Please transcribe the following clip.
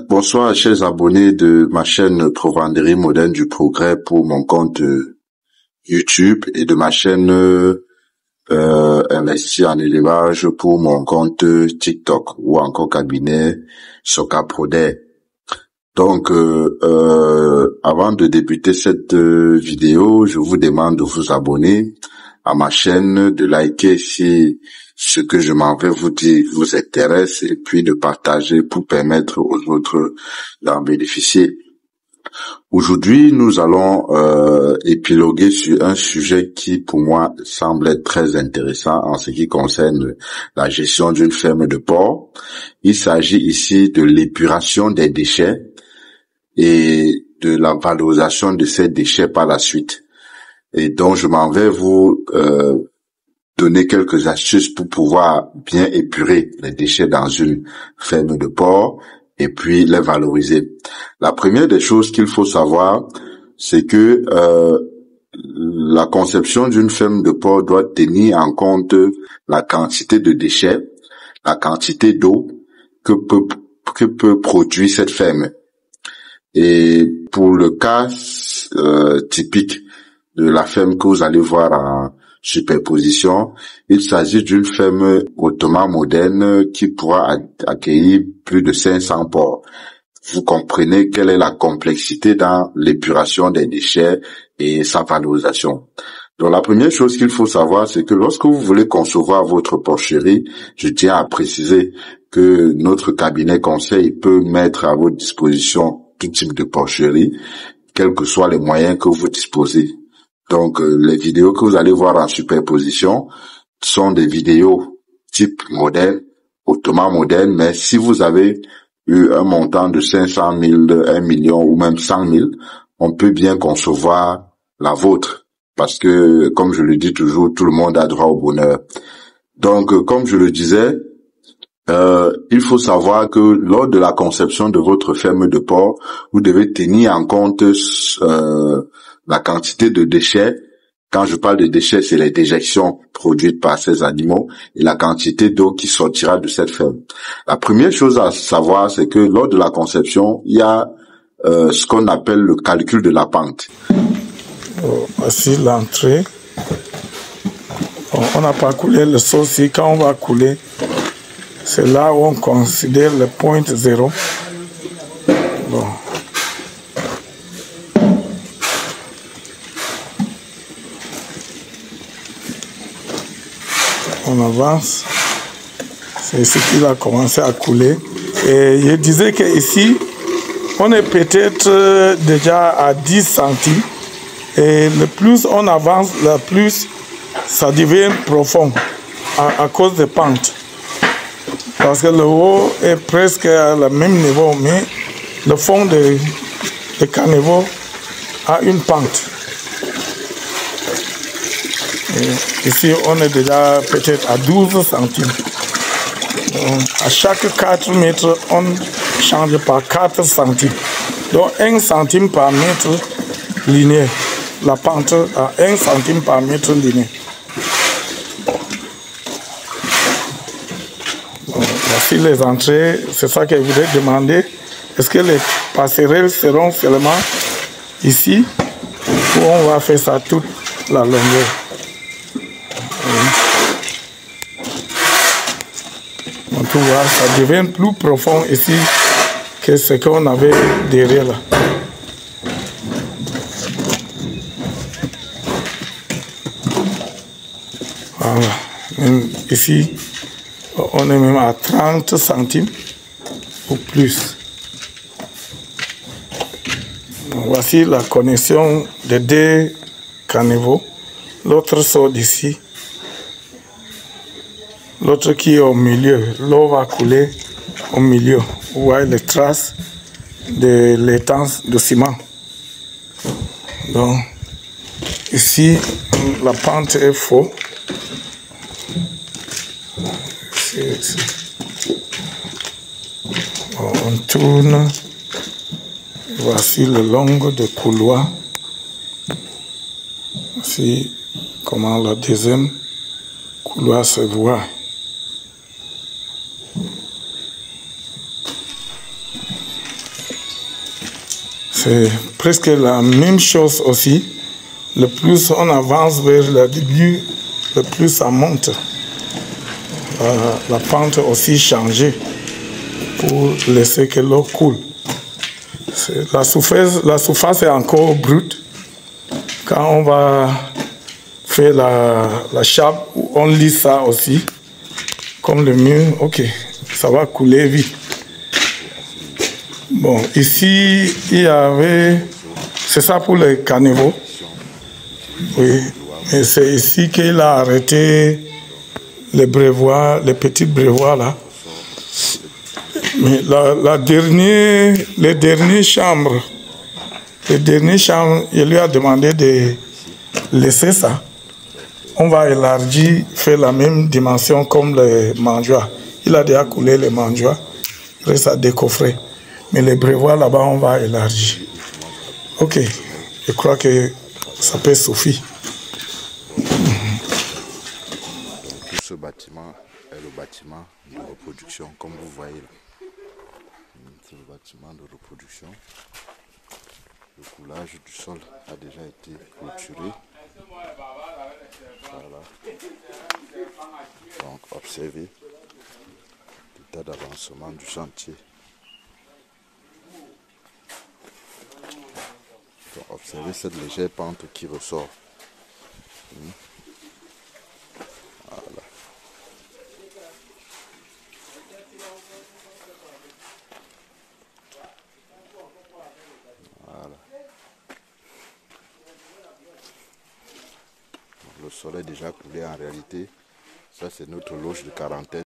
Bonsoir, chers abonnés de ma chaîne Provenderie Moderne du Progrès pour mon compte YouTube et de ma chaîne Investi en élevage pour mon compte TikTok ou encore cabinet Soka Prodé. Donc, avant de débuter cette vidéo, je vous demande de vous abonner à ma chaîne, de liker si ce que je m'en vais vous dire vous intéresse et puis de partager pour permettre aux autres d'en bénéficier. Aujourd'hui, nous allons épiloguer sur un sujet qui, pour moi, semble être très intéressant en ce qui concerne la gestion d'une ferme de porc. Il s'agit ici de l'épuration des déchets et de la valorisation de ces déchets par la suite. Et donc, je m'en vais vous donner quelques astuces pour pouvoir bien épurer les déchets dans une ferme de porc et puis les valoriser. La première des choses qu'il faut savoir, c'est que la conception d'une ferme de porc doit tenir en compte la quantité de déchets, la quantité d'eau que peut produire cette ferme. Et pour le cas typique de la ferme que vous allez voir en superposition, il s'agit d'une ferme hautement moderne qui pourra accueillir plus de 500 porcs. Vous comprenez quelle est la complexité dans l'épuration des déchets et sa valorisation. Donc la première chose qu'il faut savoir, c'est que lorsque vous voulez concevoir votre porcherie, je tiens à préciser que notre cabinet conseil peut mettre à votre disposition tout type de porcherie, quels que soient les moyens que vous disposez. Donc, les vidéos que vous allez voir en superposition sont des vidéos type modèle, hautement moderne, mais si vous avez eu un montant de 500 000, 1 million ou même 100 000, on peut bien concevoir la vôtre. Parce que, comme je le dis toujours, tout le monde a droit au bonheur. Donc, comme je le disais, il faut savoir que lors de la conception de votre ferme de porc, vous devez tenir en compte la quantité de déchets. Quand je parle de déchets, c'est les déjections produites par ces animaux et la quantité d'eau qui sortira de cette ferme. La première chose à savoir, c'est que lors de la conception, il y a ce qu'on appelle le calcul de la pente. Voici l'entrée. On n'a pas coulé le sol. Quand on va couler, c'est là où on considère le point zéro. Bon. On avance. C'est ce qui va commencer à couler. Et je disais qu'ici, on est peut-être déjà à 10 centimes. Et le plus on avance, le plus ça devient profond à cause des pentes. Parce que le haut est presque à le même niveau, mais le fond de caniveau a une pente. Et ici, on est déjà peut-être à 12 centimes. Donc, à chaque 4 mètres, on change par 4 centimes. Donc 1 centime par mètre linéaire. La pente à 1 centime par mètre linéaire. Voici les entrées, c'est ça que je voudrais demander. Est-ce que les passerelles seront seulement ici ou on va faire ça toute la longueur? Donc tu vois, ça devient plus profond ici que ce qu'on avait derrière là. Voilà, même ici. On est même à 30 centimes ou plus. Donc, voici la connexion des deux caniveaux. L'autre sort d'ici. L'autre qui est au milieu. L'eau va couler au milieu. Vous voyez les traces de l'étang de ciment. Donc, ici, la pente est fausse. On tourne. Voici le long de couloir. Voici comment le deuxième couloir se voit. C'est presque la même chose aussi. Le plus on avance vers le début, le plus ça monte. La pente aussi changée pour laisser que l'eau coule. La surface est encore brute. Quand on va faire la chape, on lisse ça aussi. Comme le mur, ok, ça va couler vite. Bon, ici, il y avait... C'est ça pour les caniveaux. Oui, mais c'est ici qu'il a arrêté les brévoirs, les petits brévoirs là. Mais les dernières chambres, il lui a demandé de laisser ça. On va élargir, faire la même dimension comme les mangeoires. Il a déjà coulé les mangeoires, il reste à décoffrer. Mais les brévoirs là-bas, on va élargir. Ok, je crois que ça peut suffire. Tout ce bâtiment est le bâtiment de reproduction, comme vous voyez là. C'est le bâtiment de reproduction. Le coulage du sol a déjà été clôturé. Voilà. Donc observez l'état d'avancement du chantier. Donc, observez cette légère pente qui ressort. Voilà. Voilà. Le sol est déjà coulé en réalité. Ça c'est notre loge de quarantaine.